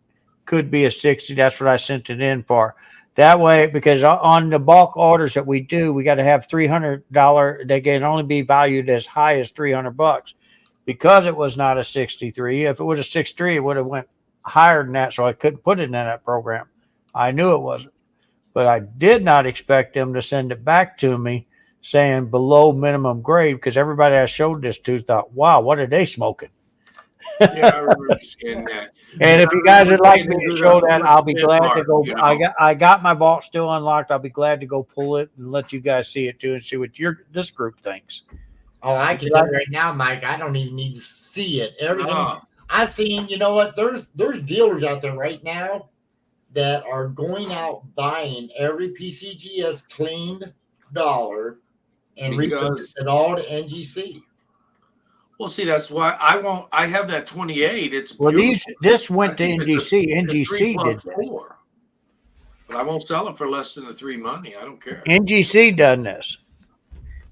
could be a 60. That's what I sent it in for. That way, because on the bulk orders that we do, we got to have $300. They can only be valued as high as $300. Because it was not a 63. If it was a 63, it would have went higher than that. So I couldn't put it in that program. I knew it wasn't, but I did not expect them to send it back to me saying below minimum grade, because everybody I showed this to thought, wow, what are they smoking? Yeah, I remember seeing that. And if you guys would like me to show that, I'll be glad to go. I got my vault still unlocked. I'll be glad to go pull it and let you guys see it too, and see what this group thinks. Oh, I can tell you right now, Mike, I don't even need to see it. Everything I've seen, you know what? There's dealers out there right now that are going out buying every PCGS cleaned dollar and resending it all to NGC. Well, see, that's why I have that 28. It's beautiful. This went to NGC. NGC did this. But I won't sell it for less than the 3 money. I don't care. NGC done this.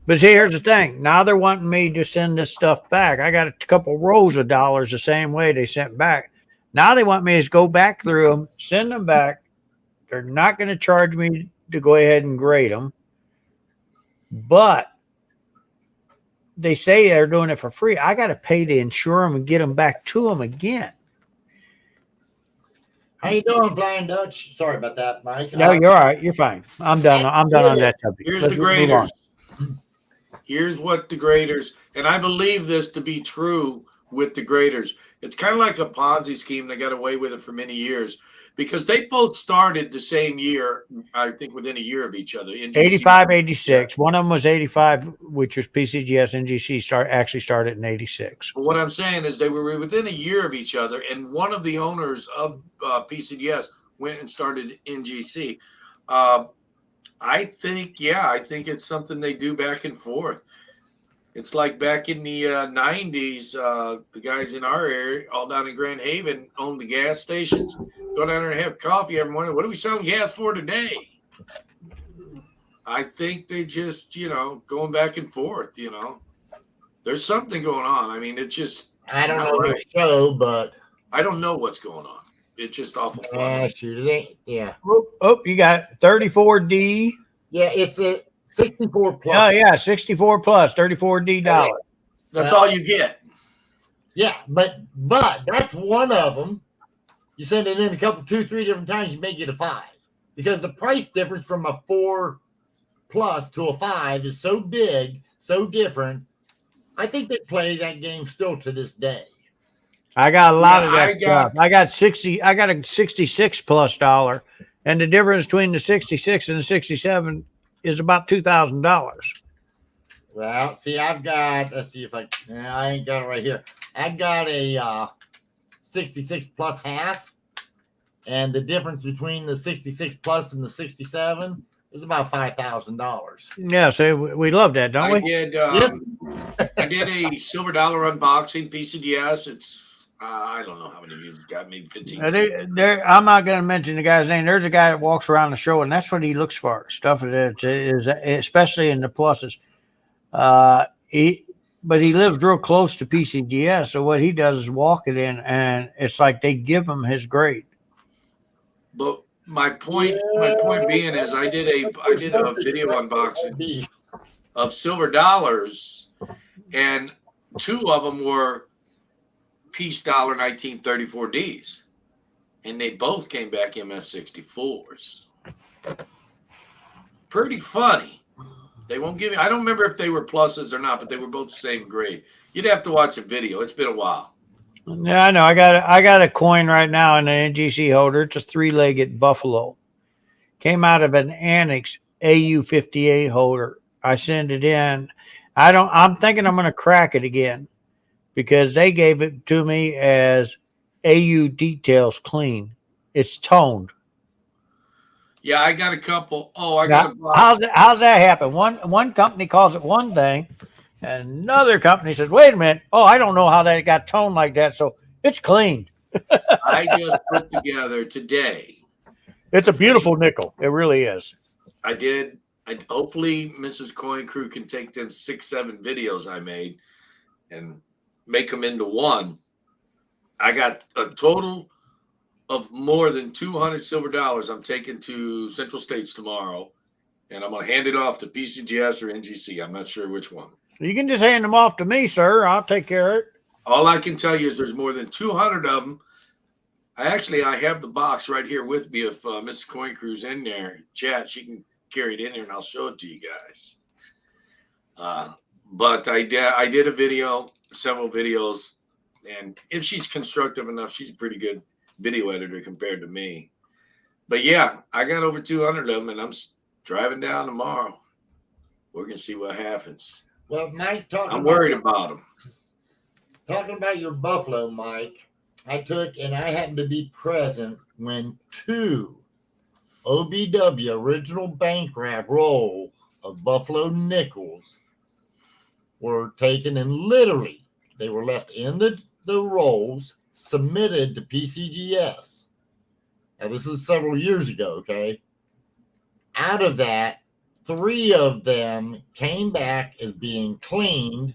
But see, here's the thing. Now they're wanting me to send this stuff back. I got a couple rows of dollars the same way they sent back. Now they want me to go back through them, send them back. They're not going to charge me to go ahead and grade them. But they say they're doing it for free. I got to pay to insure them and get them back to them again. How you doing, Flying Dutch? Sorry about that, Mike. No, you're all right. You're fine. I'm done. I'm done on that subject. Here's the graders. Here's what the graders, and I believe this to be true with the graders. It's kind of like a Ponzi scheme. They got away with it for many years because they both started the same year, I think within a year of each other. 85, 86. One of them was 85, which was PCGS. NGC actually started in 86. But what I'm saying is they were within a year of each other, and one of the owners of PCGS went and started NGC. I think it's something they do back and forth. It's like back in the 90s, the guys in our area, all down in Grand Haven, owned the gas stations. Go down there and have coffee every morning. What are we selling gas for today? I think they just, going back and forth, There's something going on. I mean, it's just. I don't know the show, but. I don't know what's going on. It's just awful fun. Yeah. Oh, you got 34D. Yeah, it's a 64 plus. Oh, yeah, 64 plus, 34D dollar. That's all you get. Yeah, but that's one of them. You send it in a couple, 2, 3 different times, you may get a 5. Because the price difference from a 4 plus to a 5 is so big, so different. I think they play that game still to this day. I got a lot of that stuff. I got a 66 plus dollar, and the difference between the 66 and the 67 is about $2,000. Well, see, let's see if I ain't got it right here. I got a 66 plus half, and the difference between the 66 plus and the 67 is about $5,000. Yeah, so we love that, don't we? I did a silver dollar unboxing PCDS. It's I don't know how many views it's got, maybe 15. I'm not going to mention the guy's name. There's a guy that walks around the show, and that's what he looks for. Stuff that is especially in the pluses. But he lives real close to PCGS, so what he does is walk it in, and it's like they give him his grade. But my point being is I did a video unboxing of silver dollars, and 2 of them were piece dollar 1934Ds, and they both came back MS64s. Pretty funny. They won't give you. I don't remember if they were pluses or not, but they were both the same grade. You'd have to watch a video. It's been a while. Yeah, I know. I got a coin right now in an NGC holder. It's a 3-legged buffalo. Came out of an Annex AU58 holder. I sent it in. I'm thinking I'm going to crack it again because they gave it to me as AU details clean. It's toned. Yeah, I got a couple. Oh, I Now, got a box. how's that happen? One company calls it one thing, and another company says, "Wait a minute! Oh, I don't know how that got toned like that, so it's clean." I just put together today. It's a beautiful nickel. It really is. I did. Hopefully, Mrs. Coin Crew can take them 6-7 videos I made and make them into one. I got a total of more than 200 silver dollars I'm taking to Central States tomorrow, and I'm going to hand it off to PCGS or NGC. I'm not sure which one. You can just hand them off to me, sir. I'll take care of it. All I can tell you is there's more than 200 of them. I have the box right here with me. If Mrs. Coin Crew's in there, chat, she can carry it in there, and I'll show it to you guys. But I did a video, several videos, and if she's constructive enough, she's a pretty good video editor compared to me. But yeah, I got over 200 of them, and I'm driving down tomorrow. We're gonna see what happens. Well, Mike, I'm worried about them. Talking about your buffalo, Mike, I happened to be present when 2 OBW original bank wrap roll of buffalo nickels were taken, and literally they were left in the rolls, submitted to PCGS. Now, this is several years ago, okay? Out of that, 3 of them came back as being cleaned,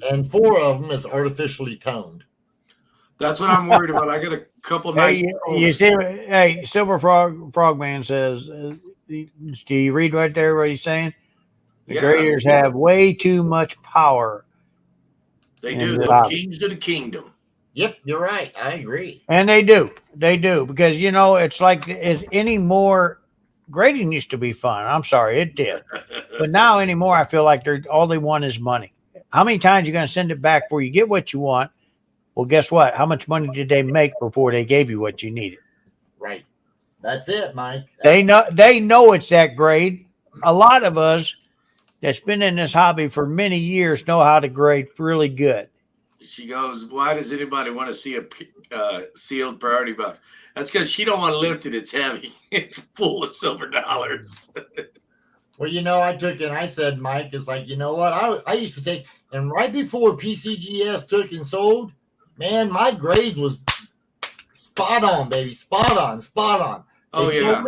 and 4 of them as artificially toned. That's what I'm worried about. I got a couple nice. You see, hey, Silver Frogman says, do you read right there what he's saying? The graders have way too much power. They do. They're kings of the kingdom. Yep, you're right. I agree. And they do. They do. Because, it's like any more grading used to be fun. I'm sorry, it did. But now anymore, I feel like all they want is money. How many times are you going to send it back before you get what you want? Well, guess what? How much money did they make before they gave you what you needed? Right. That's it, Mike. They know it's that grade. A lot of us that's been in this hobby for many years know how to grade really good. She goes, why does anybody want to see a sealed priority box? That's because she don't want to lift it. It's heavy. It's full of silver dollars. Well, I took it and I said, Mike, it's like, you know what? I used to take, and right before PCGS took and sold, man, my grade was spot on, baby. Spot on. Oh, yeah.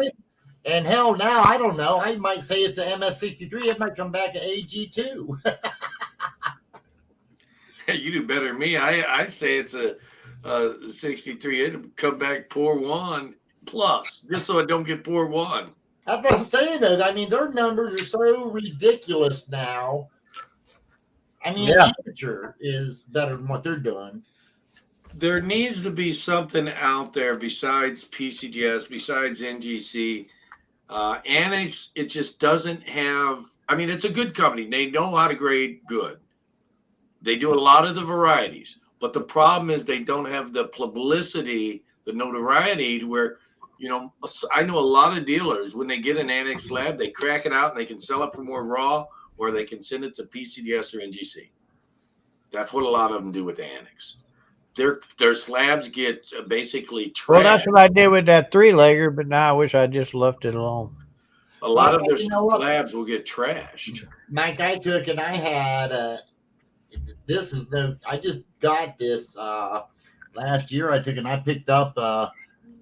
And hell, now, I don't know. I might say it's an MS63. It might come back at AG2. You do better than me. I say it's a 63. It'll come back pour 1 plus, just so it don't get pour 1. That's what I'm saying, though. I mean, their numbers are so ridiculous now. I mean, Amateur is better than what they're doing. There needs to be something out there besides PCGS, besides NGC. Annex, it just doesn't have. I mean, it's a good company. They know how to grade good. They do a lot of the varieties. But the problem is they don't have the publicity, the notoriety to where, I know a lot of dealers, when they get an Annex slab, they crack it out and they can sell it for more raw, or they can send it to PCDS or NGC. That's what a lot of them do with Annex. Their slabs get basically trashed. Well, that's what I did with that 3-legger, but now I wish I just left it alone. A lot of their slabs will get trashed. Mike, I took and I had I just got this last year. I took and I picked up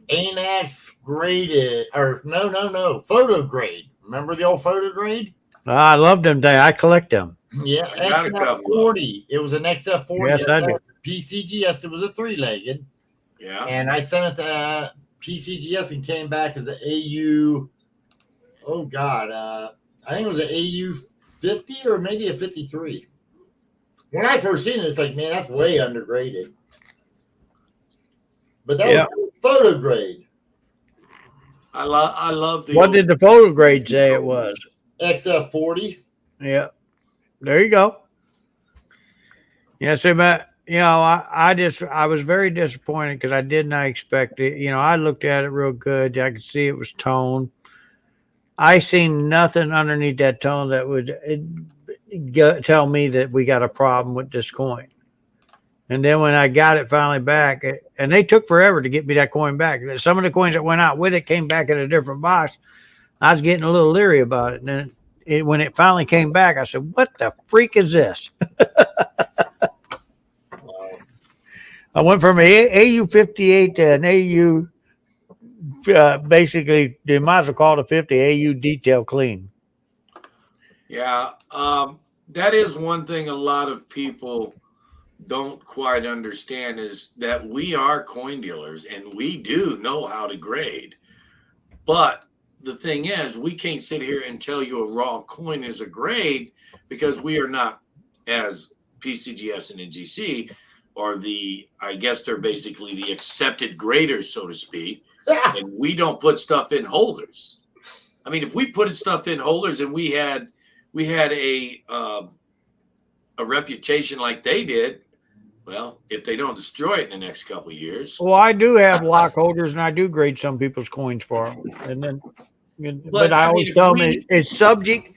Annex graded, or no, photo grade. Remember the old photo grade? I love them. I collect them. Yeah, XF40. It was an XF40. Yes, I do. PCGS. It was a 3-legged. Yeah. And I sent it to PCGS and came back as an AU. Oh God, I think it was an AU 50 or maybe a 53. When I first seen it, it's like, man, that's way undergraded. But that was photo grade. I love the. What did the photo grade say it was? XF40. Yeah. There you go. Yeah, so but I was very disappointed because I did not expect it. I looked at it real good. I could see it was toned. I seen nothing underneath that tone that would tell me that we got a problem with this coin. And then when I got it finally back, and they took forever to get me that coin back. Some of the coins that went out with it came back in a different box. I was getting a little leery about it. And then when it finally came back, I said, "What the freak is this?" I went from AU 58 to an AU, basically, they might as well call it a 50 AU detail clean. Yeah, that is one thing a lot of people don't quite understand is that we are coin dealers and we do know how to grade. But the thing is, we can't sit here and tell you a raw coin is a grade because we are not, as PCGS and NGC, or I guess they're basically the accepted graders, so to speak. And we don't put stuff in holders. I mean, if we put stuff in holders and we had a reputation like they did, well, if they don't destroy it in the next couple of years. Well, I do have lock holders and I do grade some people's coins for them. And then, but I always tell them it's subject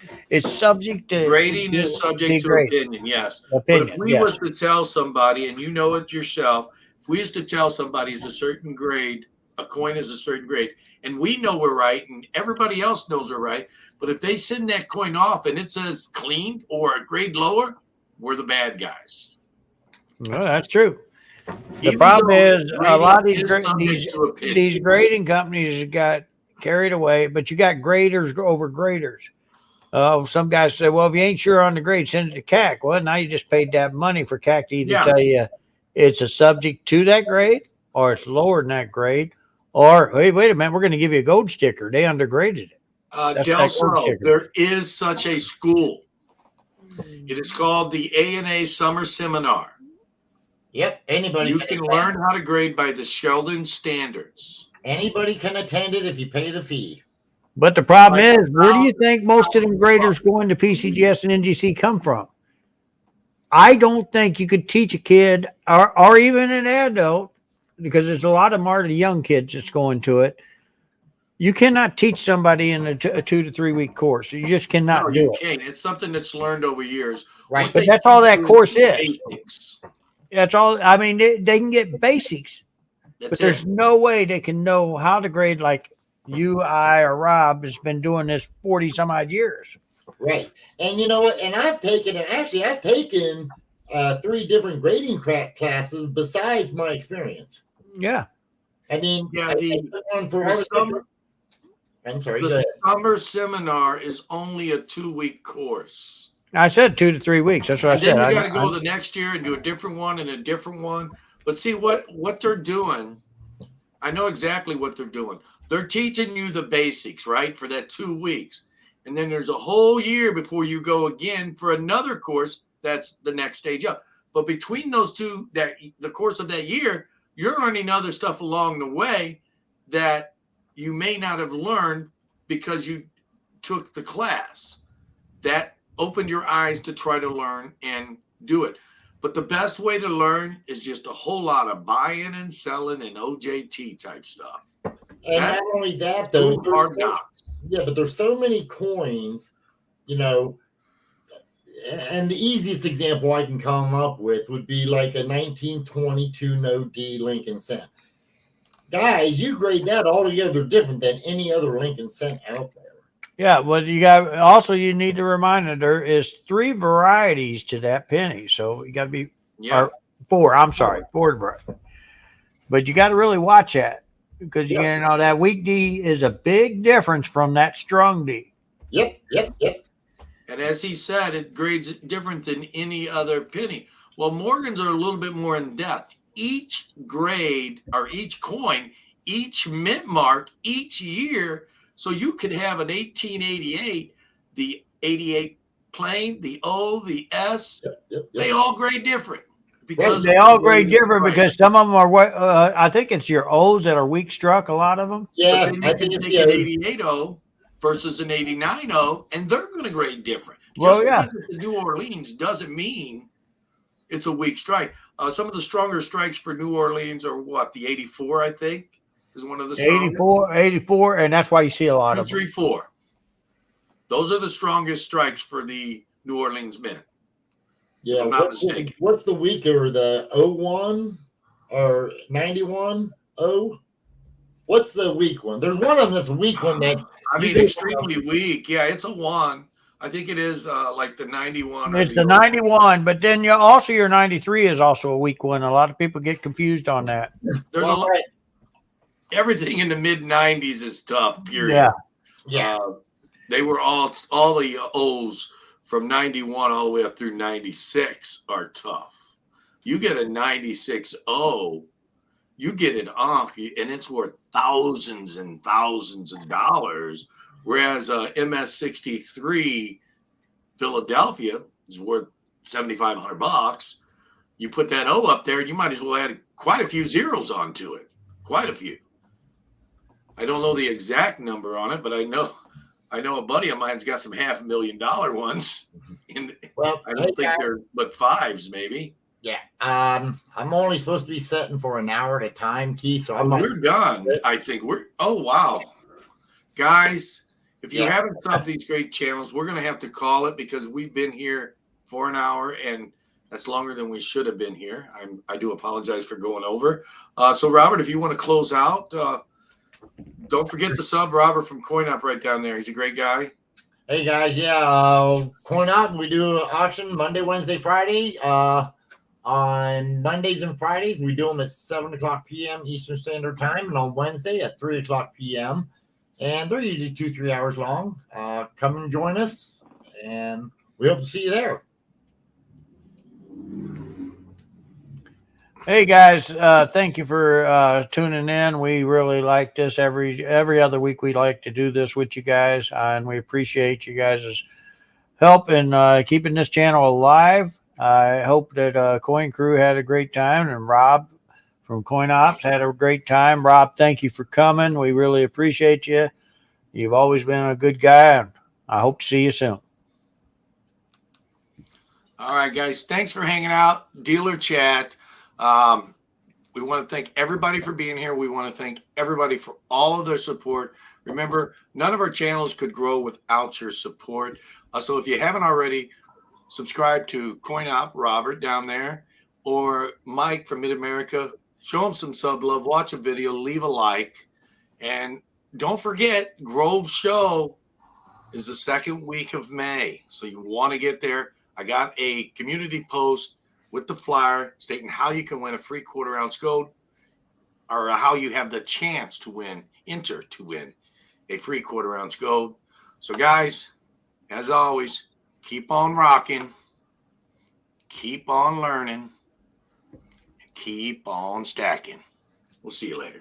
to grading is subject to opinion, yes. But if we was to tell somebody, and you know it yourself, if we was to tell somebody it's a certain grade, a coin is a certain grade, and we know we're right, and everybody else knows we're right, but if they send that coin off and it says cleaned or a grade lower, we're the bad guys. Well, that's true. The problem is a lot of these grading companies got carried away, but you got graders over graders. Some guys say, well, if you ain't sure on the grade, send it to CAC. Well, now you just paid that money for CAC to either tell you it's a subject to that grade or it's lower than that grade, or wait a minute, we're going to give you a gold sticker. They undergraded it. There is such a school. It is called the A&A Summer Seminar. Yep, anybody. You can learn how to grade by the Sheldon standards. Anybody can attend it if you pay the fee. But the problem is, where do you think most of them graders going to PCGS and NGC come from? I don't think you could teach a kid or even an adult, because there's a lot of them are the young kids that's going to it. You cannot teach somebody in a 2 to 3 week course. You just cannot do it. Can't. It's something that's learned over years. Right. But that's all that course is. That's all. I mean, they can get basics, but there's no way they can know how to grade like you, I, or Rob has been doing this 40 some odd years. Right. And you know what? And I've taken 3 different grading classes besides my experience. Yeah. I mean, I'm sorry. The summer seminar is only a 2-week course. I said 2 to 3 weeks. That's what I said. Then you got to go the next year and do a different one and a different one. But see what they're doing. I know exactly what they're doing. They're teaching you the basics, right, for that 2 weeks. And then there's a whole year before you go again for another course. That's the next stage up. But between those two, the course of that year, you're learning other stuff along the way that you may not have learned because you took the class. That opened your eyes to try to learn and do it. But the best way to learn is just a whole lot of buying and selling and OJT type stuff. And not only that, though, but there's so many coins, and the easiest example I can come up with would be like a 1922 No D Lincoln cent. Guys, you grade that altogether different than any other Lincoln cent out there. Yeah, well, you need to remind that there is 3 varieties to that penny. So you got to be 4. I'm sorry, 4. But you got to really watch that because that weak D is a big difference from that strong D. Yep. And as he said, it grades different than any other penny. Well, Morgan's are a little bit more in depth. Each grade or each coin, each mint mark, each year. So you could have an 1888, the 88 plain, the O, the S. They all grade different because They all grade different because some of them are. I think it's your O's that are weak struck. A lot of them. Yeah, but then I you think can it's take the an 88-0 versus an 89-0, and they're going to grade different. Well, Just yeah. because it's a New Orleans doesn't mean it's a weak strike. Some of the stronger strikes for New Orleans are what, the 84, I think, is one of the strongest. 84, and that's why you see a lot of them. 234. Those are the strongest strikes for the New Orleans men. yeah. If I'm not mistaken. What's the weaker, the 01 or 91 0? What's the weak one? There's one of them that's a weak one that I mean, extremely weak. Yeah, it's a 1. I think it is like the 91. It's the 91, but then you also your 93 is also a weak one. A lot of people get confused on that. There's a lot. Everything in the mid 90s is tough. Period. Yeah. They were all the O's from 91 all the way up through 96 are tough. You get a 96-0, you get an Ankh, and it's worth thousands and thousands of dollars. Whereas MS63 Philadelphia is worth $7,500. You put that O up there, and you might as well add quite a few zeros onto it. Quite a few. I don't know the exact number on it, but I know a buddy of mine's got some $500,000 ones. And Well, I don't think they're but 5s, maybe. Yeah. I'm only supposed to be setting for an hour at a time, Keith. So We're done. I think oh wow. Guys, if you haven't subbed these great channels, we're gonna have to call it because we've been here for an hour and that's longer than we should have been here. I do apologize for going over. So Robert, if you want to close out, don't forget to sub Robert from CoinUp right down there. He's a great guy. Hey guys, Coin Up. We do an auction Monday, Wednesday, Friday. On Mondays and Fridays, we do them at 7:00 p.m. Eastern Standard Time, and on Wednesday at 3:00 p.m. And they're usually 2-3 hours long. Come and join us, and we hope to see you there. Hey guys, thank you for tuning in. We really like this. Every other week we like to do this with you guys, and we appreciate you guys' help in keeping this channel alive. I hope that Coin Crew had a great time, and Rob from Coin Ops had a great time. Rob, thank you for coming. We really appreciate you. You've always been a good guy, and I hope to see you soon. All right, guys. Thanks for hanging out. Dealer chat. We want to thank everybody for being here. We want to thank everybody for all of their support. Remember, none of our channels could grow without your support. So if you haven't already, subscribe to CoinOp Robert down there or Mike from Mid-America. Show them some sub love. Watch a video. Leave a like. And don't forget, Grove Show is the second week of May. So you want to get there. I got a community post with the flyer stating how you can win a free quarter-ounce gold or how you have the chance to win, enter to win a free quarter-ounce gold. So, guys, as always, keep on rocking, keep on learning, and keep on stacking. We'll see you later.